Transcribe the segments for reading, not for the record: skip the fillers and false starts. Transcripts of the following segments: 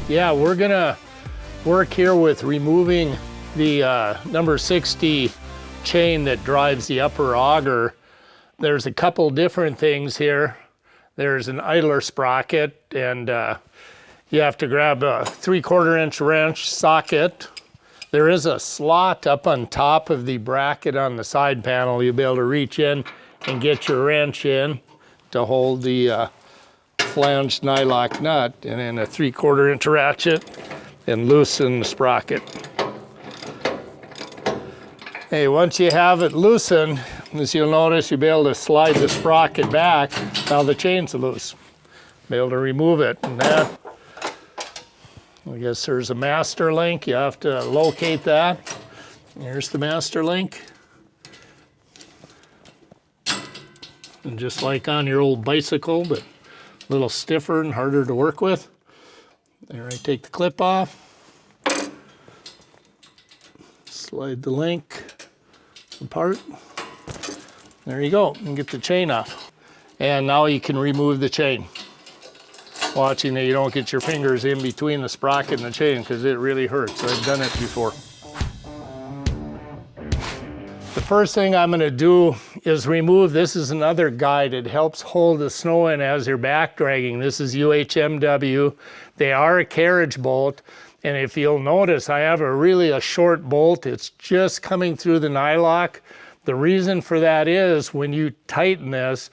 Yeah, we're gonna work here with removing the number 60 chain that drives the upper auger. There's a couple different things here. There's an idler sprocket, and you have to grab a 3/4 inch wrench socket. There is a slot up on top of the bracket on the side panel. You'll be able to reach in and get your wrench in to hold the flanged nylock nut, and then a 3/4 inch ratchet and loosen the sprocket. Hey, once you have it loosened, as you'll notice, you'll be able to slide the sprocket back. Now the chain's loose. Be able to remove it. And that, I guess there's a master link. You have to locate that. Here's the master link. And just like on your old bicycle, but a little stiffer and harder to work with. There, I take the clip off. Slide the link apart. There you go, and get the chain off. And now you can remove the chain. Watching that you don't get your fingers in between the sprocket and the chain, because it really hurts. I've done it before. The first thing I'm going to do is remove, this is another guide. It helps hold the snow in as you're back dragging. This is UHMW. They are a carriage bolt. And if you'll notice, I have a short bolt. It's just coming through the nylock. The reason for that is when you tighten this,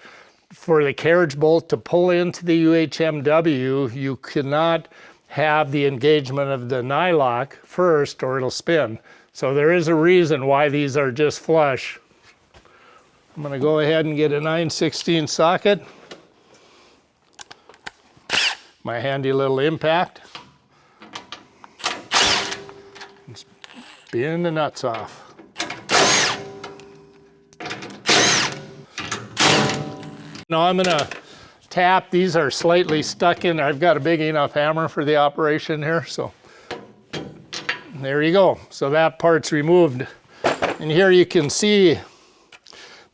for the carriage bolt to pull into the UHMW, you cannot have the engagement of the nylock first or it'll spin. So there is a reason why these are just flush. I'm going to go ahead and get a 9/16 socket. My handy little impact. Spin the nuts off. Now I'm going to tap. These are slightly stuck in. I've got a big enough hammer for the operation here, so there you go. So that part's removed. And here you can see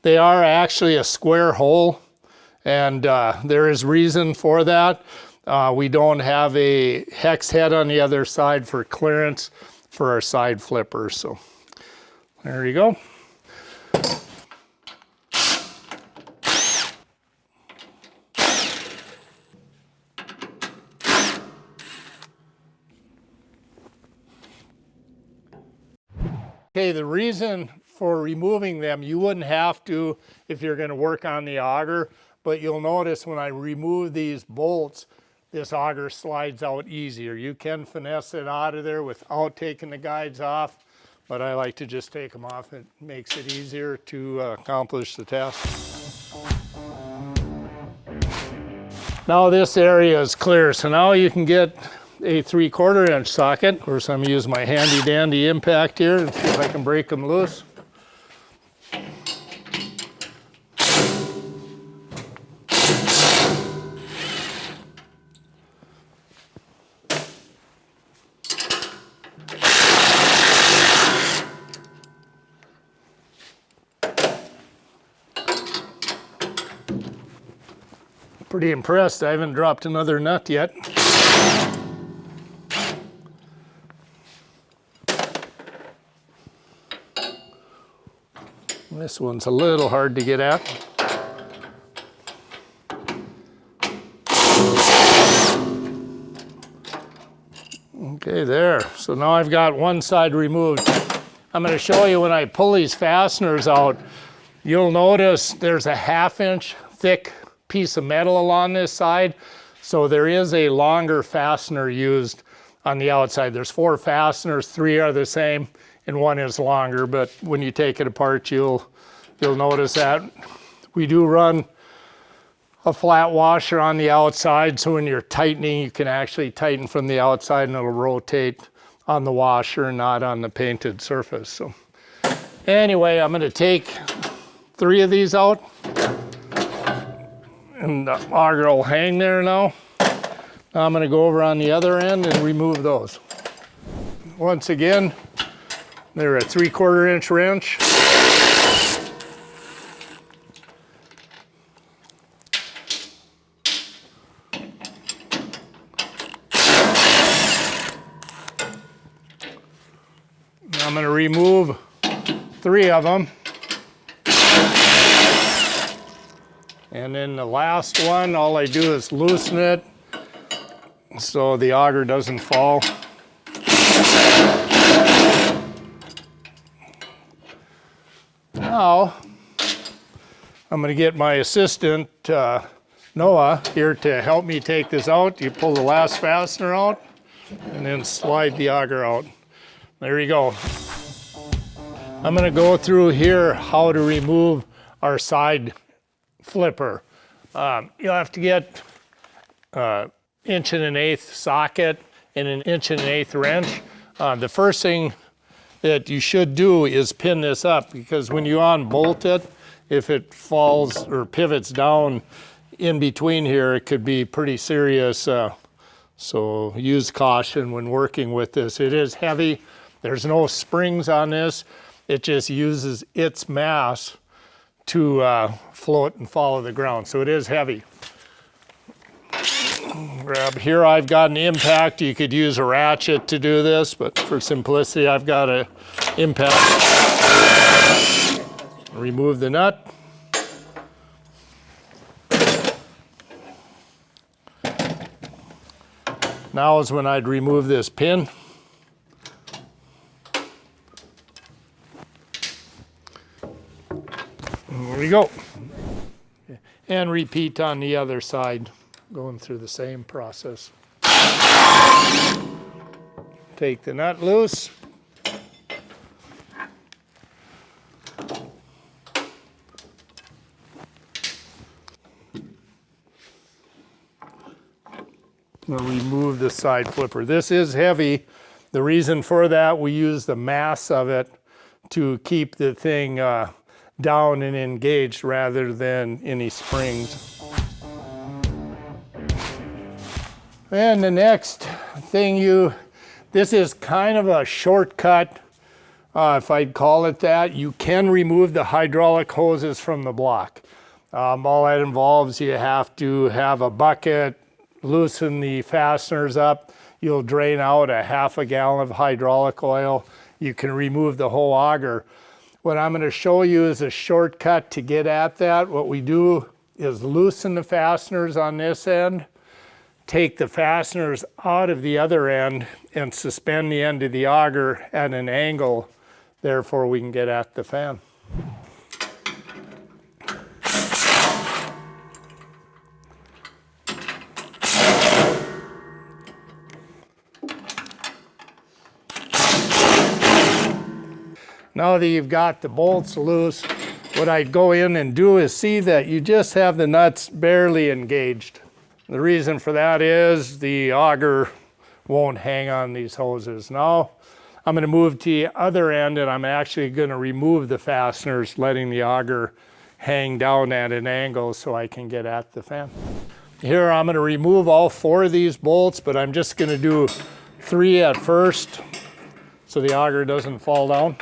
they are actually a square hole, and there is reason for that. We don't have a hex head on the other side for clearance for our side flippers. So there you go. Okay, the reason for removing them, you wouldn't have to if you're going to work on the auger, but you'll notice when I remove these bolts, this auger slides out easier. You can finesse it out of there without taking the guides off, but I like to just take them off. It makes it easier to accomplish the task. Now this area is clear, so now you can get a 3/4 inch socket. Of course, I'm going to use my handy dandy impact here and see if I can break them loose. Pretty impressed. I haven't dropped another nut yet. This one's a little hard to get at. Okay, there. So now I've got one side removed. I'm going to show you when I pull these fasteners out, you'll notice there's a 1/2 inch thick piece of metal along this side. So there is a longer fastener used on the outside. There's 4 fasteners, 3 are the same, and 1 is longer, but when you take it apart, you'll notice that. We do run a flat washer on the outside, so when you're tightening, you can actually tighten from the outside and it'll rotate on the washer, not on the painted surface. So anyway, I'm going to take 3 of these out, and the auger will hang there now. Now I'm going to go over on the other end and remove those. Once again, they're a 3/4 inch wrench. I'm going to remove 3 of them. And then the last one, all I do is loosen it so the auger doesn't fall. Now, I'm going to get my assistant, Noah, here to help me take this out. You pull the last fastener out and then slide the auger out. There you go. I'm going to go through here how to remove our side flipper. You'll have to get 1 1/8" socket and an 1 1/8" wrench. The first thing that you should do is pin this up, because when you unbolt it, if it falls or pivots down in between here, it could be pretty serious. So use caution when working with this. It is heavy. There's no springs on this. It just uses its mass to float and follow the ground. So it is heavy. Grab here, I've got an impact. You could use a ratchet to do this, but for simplicity, I've got an impact. Remove the nut. Now is when I'd remove this pin. There we go. And repeat on the other side, going through the same process. Take the nut loose. We'll remove the side flipper. This is heavy. The reason for that, we use the mass of it to keep the thing down and engaged rather than any springs. And the next thing this is kind of a shortcut, if I'd call it that. You can remove the hydraulic hoses from the block. All that involves, you have to have a bucket, loosen the fasteners up. You'll drain out a 1/2 gallon of hydraulic oil. You can remove the whole auger. What I'm going to show you is a shortcut to get at that. What we do is loosen the fasteners on this end, take the fasteners out of the other end, and suspend the end of the auger at an angle. Therefore, we can get at the fan. Now that you've got the bolts loose, what I'd go in and do is see that you just have the nuts barely engaged. The reason for that is the auger won't hang on these hoses. Now I'm going to move to the other end, and I'm actually going to remove the fasteners, letting the auger hang down at an angle so I can get at the fan. Here I'm going to remove all 4 of these bolts, but I'm just going to do 3 at first so the auger doesn't fall down.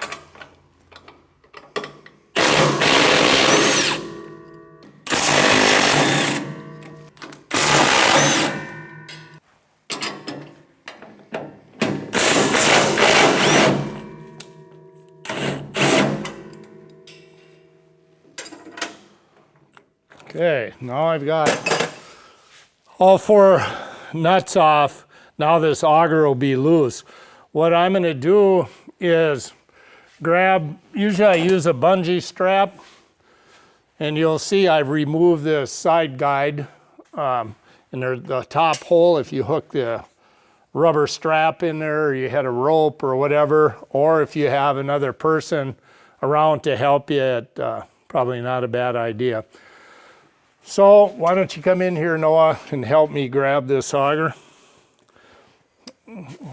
Okay, now I've got all 4 nuts off. Now this auger will be loose. What I'm going to do is usually I use a bungee strap, and you'll see I've removed the side guide. And there's the top hole, if you hook the rubber strap in there, or you had a rope or whatever, or if you have another person around to help you, it's probably not a bad idea. So why don't you come in here, Noah, and help me grab this auger.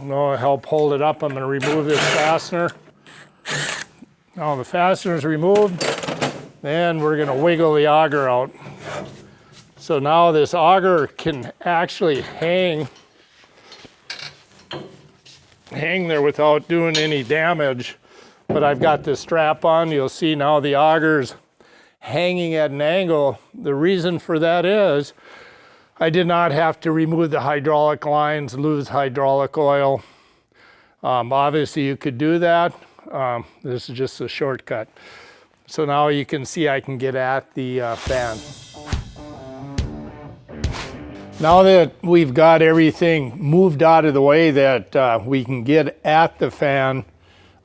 Noah, help hold it up. I'm going to remove this fastener. Now the fastener's removed, then we're going to wiggle the auger out. So now this auger can actually hang there without doing any damage. But I've got this strap on. You'll see now the auger's hanging at an angle. The reason for that is I did not have to remove the hydraulic lines, lose hydraulic oil. Obviously you could do that. This is just a shortcut. So now you can see I can get at the fan. Now that we've got everything moved out of the way that we can get at the fan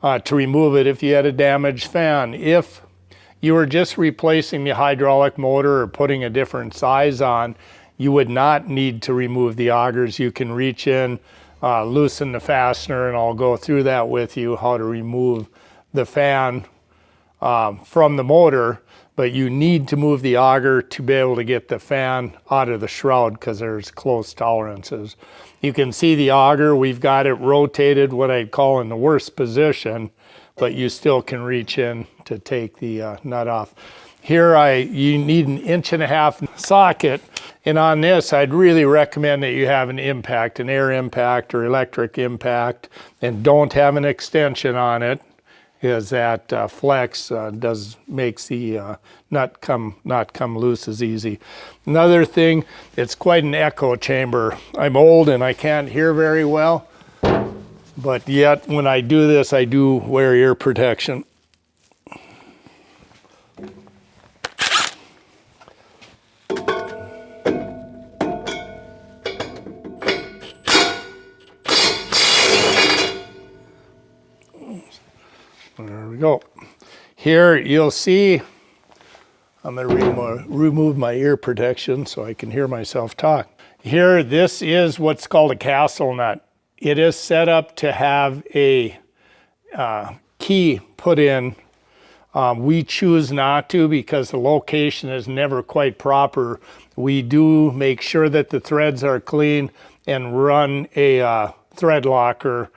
to remove it if you had a damaged fan. If you were just replacing the hydraulic motor or putting a different size on, you would not need to remove the augers. You can reach in, loosen the fastener, and I'll go through that with you, how to remove the fan from the motor. But you need to move the auger to be able to get the fan out of the shroud because there's close tolerances. You can see the auger, we've got it rotated what I'd call in the worst position, but you still can reach in to take the nut off. Here you need an 1.5 inch socket, and on this I'd really recommend that you have an impact, an air impact or electric impact, and don't have an extension on it, because that flex makes the nut not come loose as easy. Another thing, it's quite an echo chamber. I'm old and I can't hear very well, but yet when I do this, I do wear ear protection. There we go. Here you'll see, I'm going to remove my ear protection so I can hear myself talk. Here, this is what's called a castle nut. It is set up to have a key put in. We choose not to because the location is never quite proper. We do make sure that the threads are clean and run a thread locker.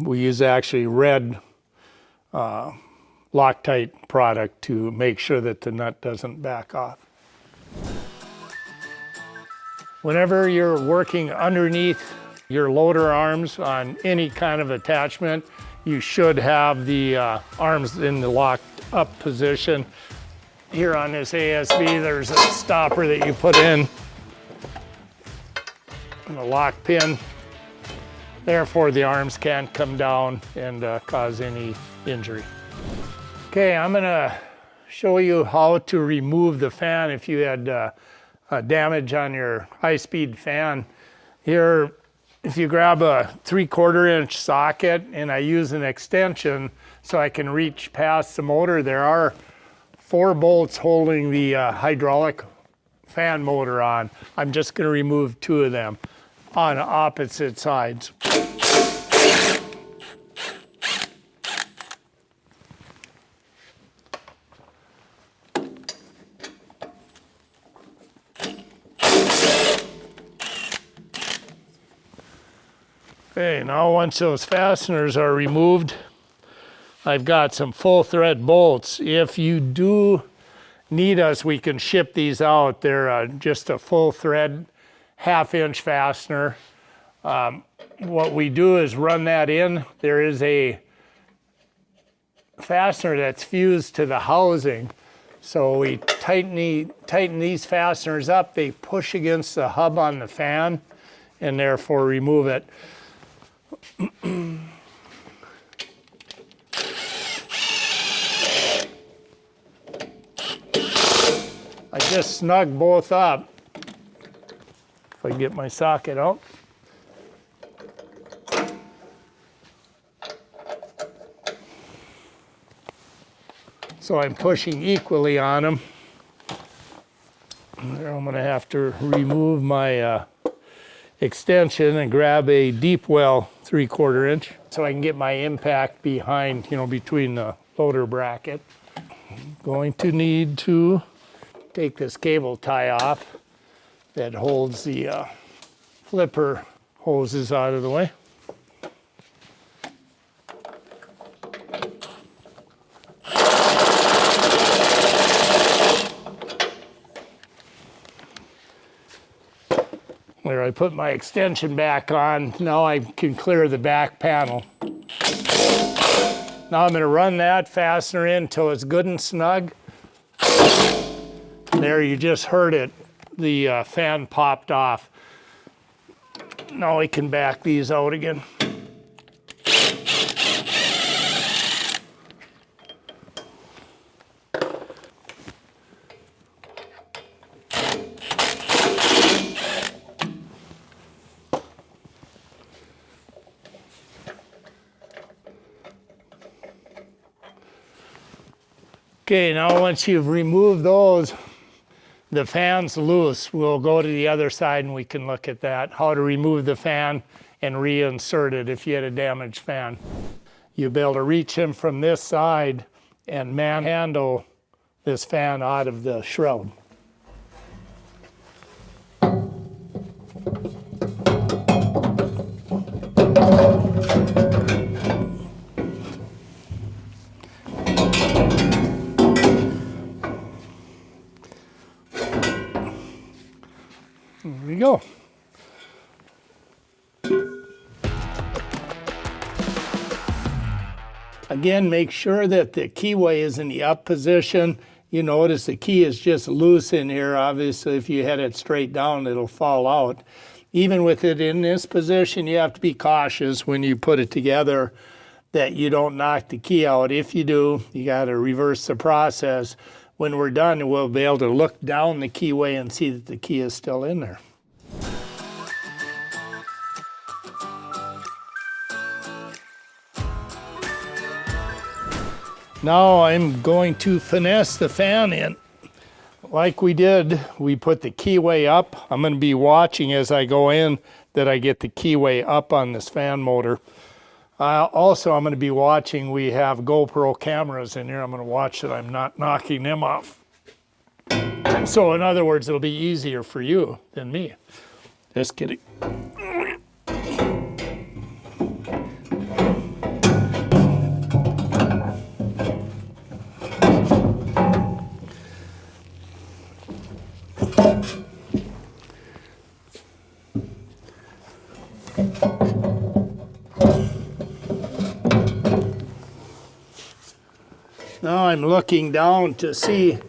We use actually red Loctite product to make sure that the nut doesn't back off. Whenever you're working underneath your loader arms on any kind of attachment, you should have the arms in the locked up position. Here on this ASB, there's a stopper that you put in and a lock pin. Therefore, the arms can't come down and cause any injury. Okay, I'm gonna show you how to remove the fan if you had damage on your high-speed fan. Here, if you grab a 3/4 inch socket, and I use an extension so I can reach past the motor, there are 4 bolts holding the hydraulic fan motor on. I'm just gonna remove 2 of them on opposite sides. Okay, now once those fasteners are removed, I've got some full thread bolts. If you do need us, we can ship these out. They're just a full thread 1/2 inch fastener. What we do is run that in. There is a fastener that's fused to the housing. So we tighten these fasteners up. They push against the hub on the fan and therefore remove it. I just snug both up. If I get my socket out. So I'm pushing equally on them. And there I'm going to have to remove my extension and grab a deep well 3/4 inch so I can get my impact behind, between the loader bracket. I'm going to need to take this cable tie off that holds the flipper hoses out of the way. Where I put my extension back on, now I can clear the back panel. Now I'm going to run that fastener in until it's good and snug. There, you just heard it. The fan popped off. Now we can back these out again. Okay, now once you've removed those, the fan's loose. We'll go to the other side and we can look at that, how to remove the fan and reinsert it if you had a damaged fan. You'll be able to reach in from this side and manhandle this fan out of the shroud. There we go. Again, make sure that the keyway is in the up position. You notice the key is just loose in here. Obviously, if you head it straight down, it'll fall out. Even with it in this position, you have to be cautious when you put it together that you don't knock the key out. If you do, you got to reverse the process. When we're done, we'll be able to look down the keyway and see that the key is still in there. Now I'm going to finesse the fan in. Like we did, we put the keyway up. I'm going to be watching as I go in that I get the keyway up on this fan motor. Also, I'm going to be watching, we have GoPro cameras in here. I'm going to watch that I'm not knocking them off. So in other words, it'll be easier for you than me. Just kidding. Now I'm looking down to see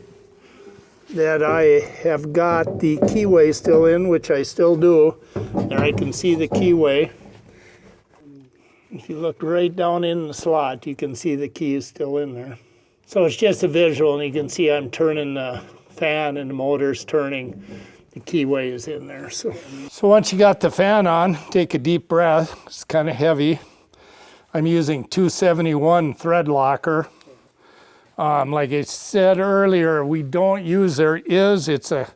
that I have got the keyway still in, which I still do. There I can see the keyway. If you look right down in the slot, you can see the key is still in there. So it's just a visual, and you can see I'm turning the fan and the motor's turning. The keyway is in there. So once you got the fan on, take a deep breath. It's kind of heavy. I'm using 271 thread locker. Like I said earlier, we don't use, it's a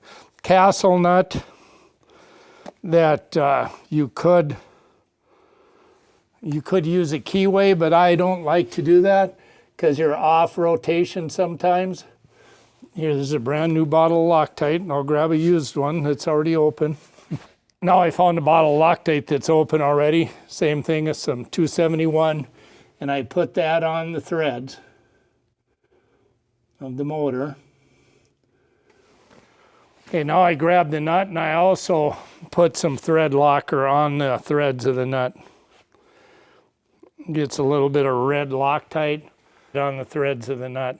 castle nut that you could use a keyway, but I don't like to do that because you're off rotation sometimes. Here's a brand new bottle of Loctite, and I'll grab a used one that's already open. Now I found a bottle of Loctite that's open already. Same thing as some 271, and I put that on the threads of the motor. Okay, now I grab the nut and I also put some thread locker on the threads of the nut. Gets a little bit of red Loctite on the threads of the nut.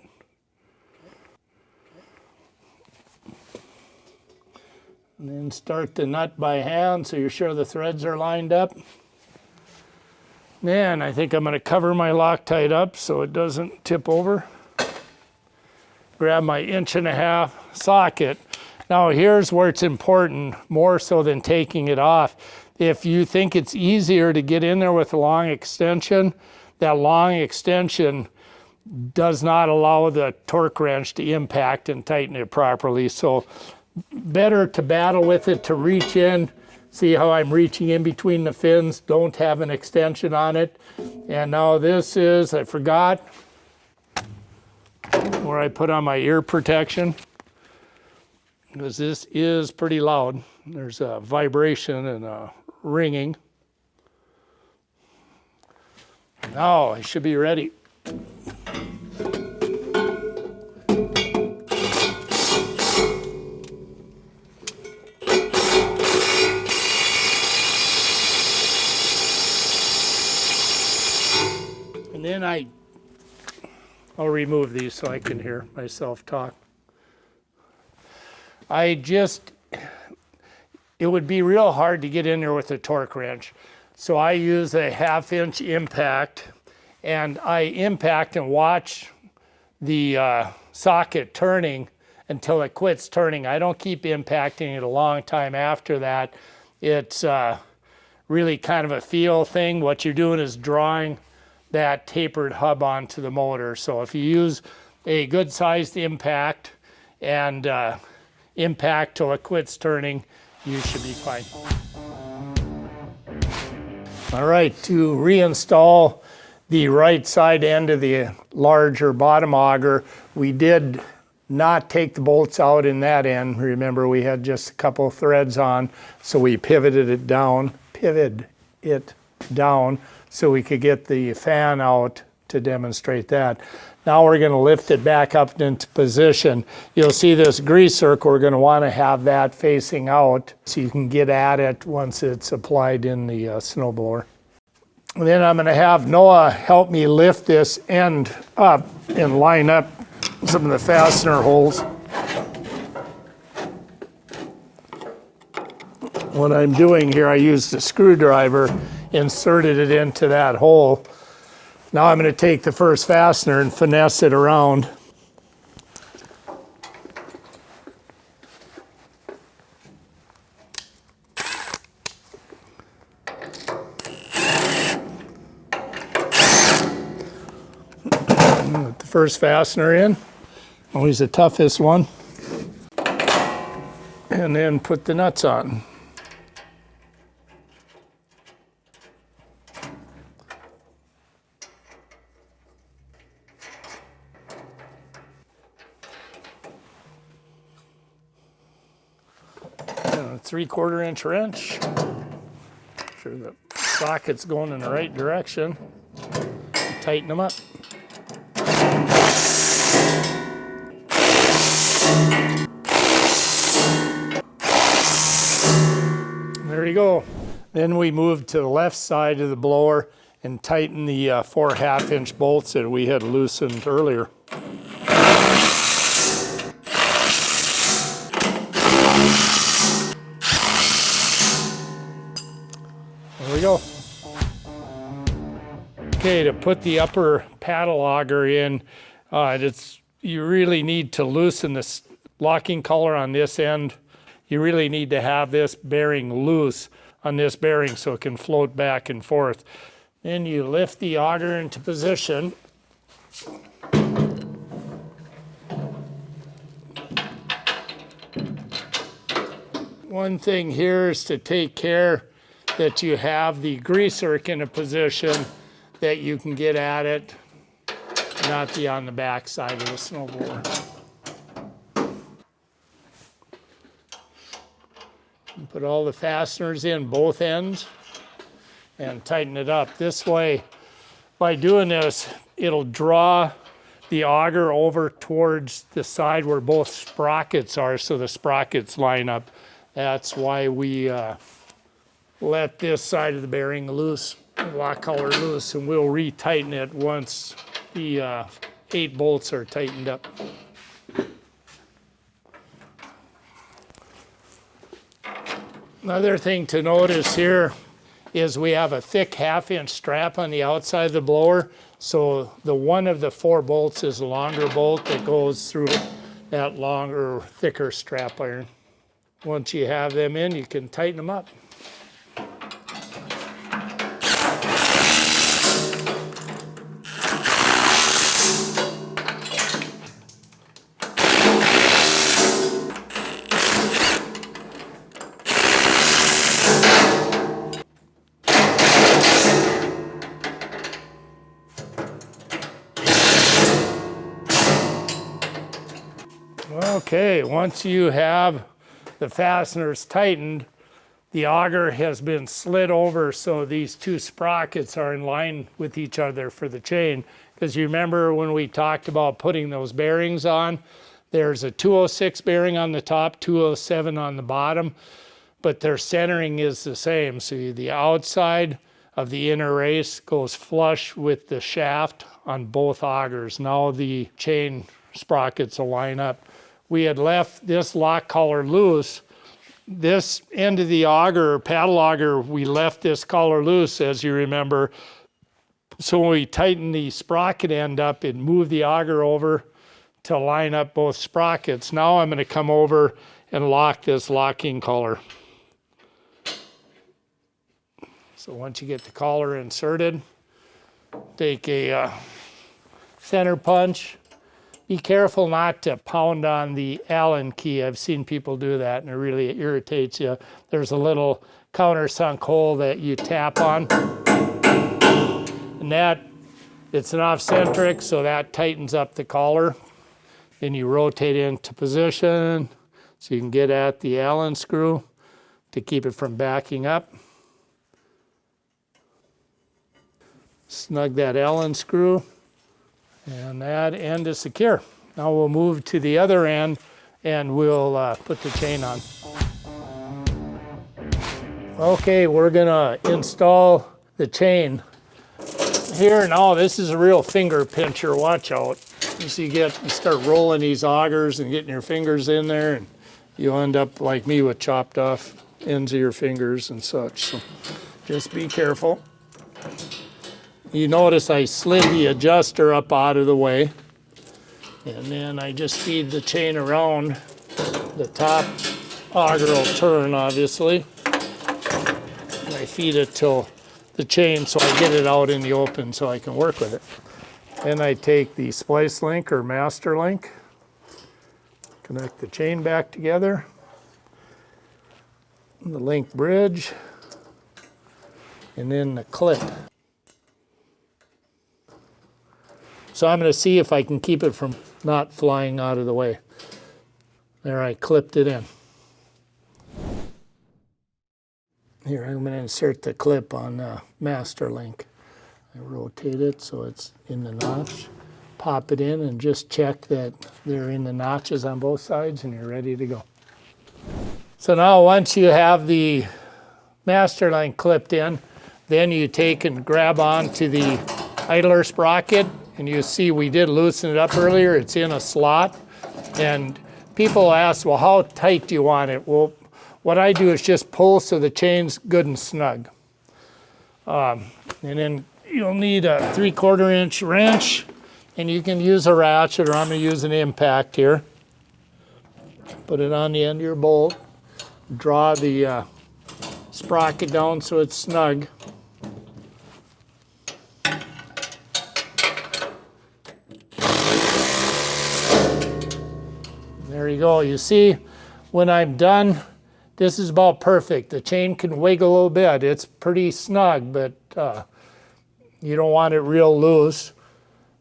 And then start the nut by hand so you're sure the threads are lined up. Then I think I'm going to cover my Loctite up so it doesn't tip over. Grab my 1.5" socket. Now here's where it's important, more so than taking it off. If you think it's easier to get in there with a long extension, that long extension does not allow the torque wrench to impact and tighten it properly. So better to battle with it, to reach in. See how I'm reaching in between the fins, don't have an extension on it. And now this is, I forgot, where I put on my ear protection, because this is pretty loud. There's a vibration and a ringing. Now I should be ready. And then I'll remove these so I can hear myself talk. It would be real hard to get in there with a torque wrench. So I use a 1/2" impact, and I impact and watch the socket turning until it quits turning. I don't keep impacting it a long time after that. It's really kind of a feel thing. What you're doing is drawing that tapered hub onto the motor. So if you use a good sized impact and impact till it quits turning, you should be fine. All right, to reinstall the right side end of the larger bottom auger, we did not take the bolts out in that end. Remember, we had just a couple threads on, so we pivoted it down so we could get the fan out to demonstrate that. Now we're going to lift it back up into position. You'll see this grease circle, we're going to want to have that facing out so you can get at it once it's applied in the snowblower. And then I'm going to have Noah help me lift this end up and line up some of the fastener holes. What I'm doing here, I used a screwdriver, inserted it into that hole. Now I'm going to take the first fastener and finesse it around. Put the first fastener in, always the toughest one. And then put the nuts on. And a 3/4 inch wrench. Make sure the socket's going in the right direction. Tighten them up. There you go. Then we move to the left side of the blower and tighten the 4 1/2-inch bolts that we had loosened earlier. There we go. Okay, to put the upper paddle auger in, you really need to loosen this locking collar on this end. You really need to have this bearing loose on this bearing so it can float back and forth. Then you lift the auger into position. One thing here is to take care that you have the greaser in a position that you can get at it, not be on the back side of the snowblower. Put all the fasteners in both ends and tighten it up. This way, by doing this, it'll draw the auger over towards the side where both sprockets are, so the sprockets line up. That's why we let this side of the bearing loose, lock collar loose, and we'll retighten it once the 8 bolts are tightened up. Another thing to notice here is we have a thick 1/2-inch strap on the outside of the blower, so the one of the 4 bolts is a longer bolt that goes through that longer, thicker strap iron. Once you have them in, you can tighten them up. Okay, once you have the fasteners tightened, the auger has been slid over so these 2 sprockets are in line with each other for the chain. Because you remember when we talked about putting those bearings on, there's a 206 bearing on the top, 207 on the bottom, but their centering is the same. So the outside of the inner race goes flush with the shaft on both augers. Now the chain sprockets will line up. We had left this lock collar loose. This end of the auger, paddle auger, we left this collar loose, as you remember. So when we tightened the sprocket end up, it moved the auger over to line up both sprockets. Now I'm going to come over and lock this locking collar. So once you get the collar inserted, take a center punch, Be careful not to pound on the Allen key. I've seen people do that and it really irritates you. There's a little countersunk hole that you tap on. And that, it's an off-centric, so that tightens up the collar. Then you rotate into position so you can get at the Allen screw to keep it from backing up. Snug that Allen screw, and that end is secure. Now we'll move to the other end and we'll put the chain on. Okay, we're gonna install the chain. Here now, this is a real finger pincher, watch out. As you start rolling these augers and getting your fingers in there, and you'll end up like me with chopped off ends of your fingers and such, so just be careful. You notice I slid the adjuster up out of the way, and then I just feed the chain around. The top auger will turn, obviously. And I feed it till the chain so I get it out in the open so I can work with it. Then I take the splice link or master link, connect the chain back together, the link bridge, and then the clip. So I'm going to see if I can keep it from not flying out of the way. There, I clipped it in. Here, I'm going to insert the clip on the master link. I rotate it so it's in the notch. Pop it in and just check that they're in the notches on both sides and you're ready to go. So now once you have the master link clipped in, then you take and grab onto the idler sprocket, and you see we did loosen it up earlier. It's in a slot, and people ask, well, how tight do you want it? Well, what I do is just pull so the chain's good and snug. And then you'll need a 3/4 inch wrench, and you can use a ratchet, or I'm going to use an impact here. Put it on the end of your bolt. Draw the sprocket down so it's snug. There you go. You see, when I'm done, this is about perfect. The chain can wiggle a little bit. It's pretty snug, but you don't want it real loose.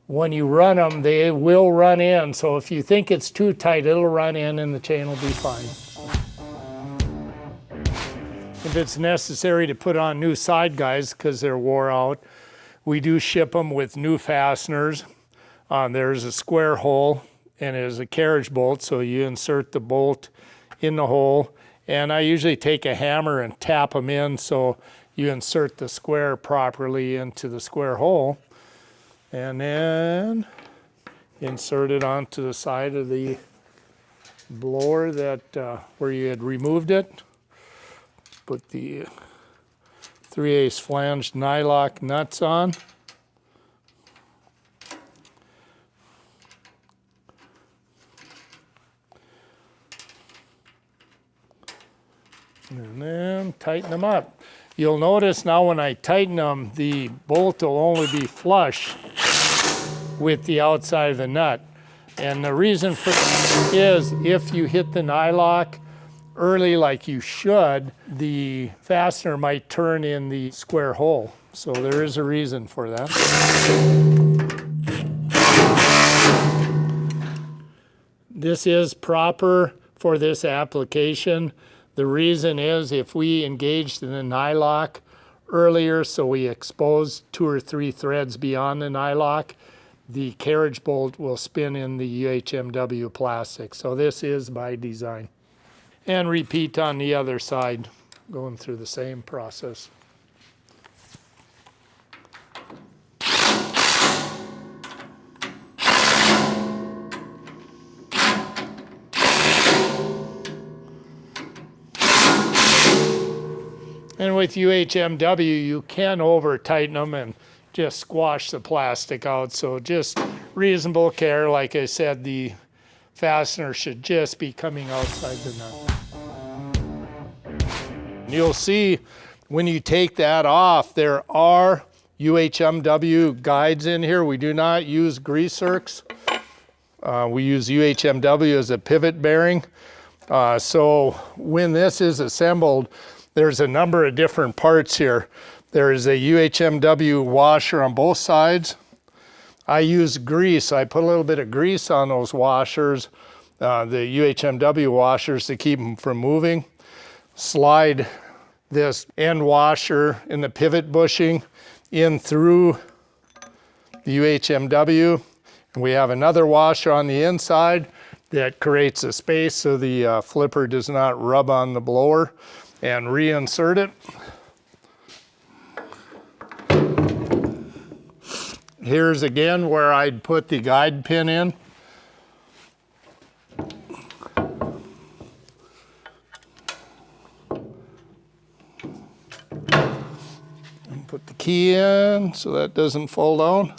When you run them, they will run in. So if you think it's too tight, it'll run in and the chain will be fine. If it's necessary to put on new side guides because they're wore out, we do ship them with new fasteners. There's a square hole and it is a carriage bolt, so you insert the bolt in the hole. And I usually take a hammer and tap them in so you insert the square properly into the square hole. And then insert it onto the side of the blower that where you had removed it. Put the 3/8 flanged nylock nuts on. And then tighten them up. You'll notice now when I tighten them, the bolt will only be flush with the outside of the nut. And the reason for that is if you hit the nylock early like you should, the fastener might turn in the square hole. So there is a reason for that. This is proper for this application. The reason is if we engaged in the nylock earlier, so we exposed 2 or 3 threads beyond the nylock, the carriage bolt will spin in the UHMW plastic. So this is by design. And repeat on the other side, going through the same process. And with UHMW, you can over tighten them and just squash the plastic out. So just reasonable care. Like I said, the fastener should just be coming outside the nut. You'll see when you take that off, there are UHMW guides in here. We do not use grease zerks. We use UHMW as a pivot bearing. So when this is assembled, there's a number of different parts here. There is a UHMW washer on both sides. I use grease. I put a little bit of grease on those washers, the UHMW washers, to keep them from moving. Slide this end washer in the pivot bushing in through the UHMW. And we have another washer on the inside that creates a space so the flipper does not rub on the blower, and reinsert it. Here's again where I'd put the guide pin in. And put the key in so that doesn't fall down.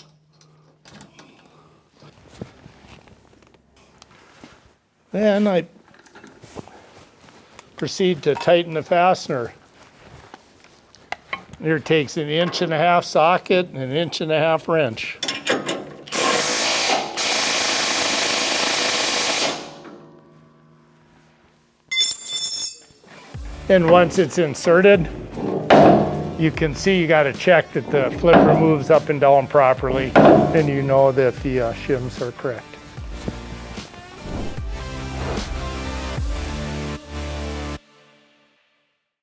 Then I proceed to tighten the fastener. Here it takes an 1.5 inch socket and an 1.5 inch wrench. And once it's inserted, you can see you got to check that the flipper moves up and down properly, and you know that the shims are correct.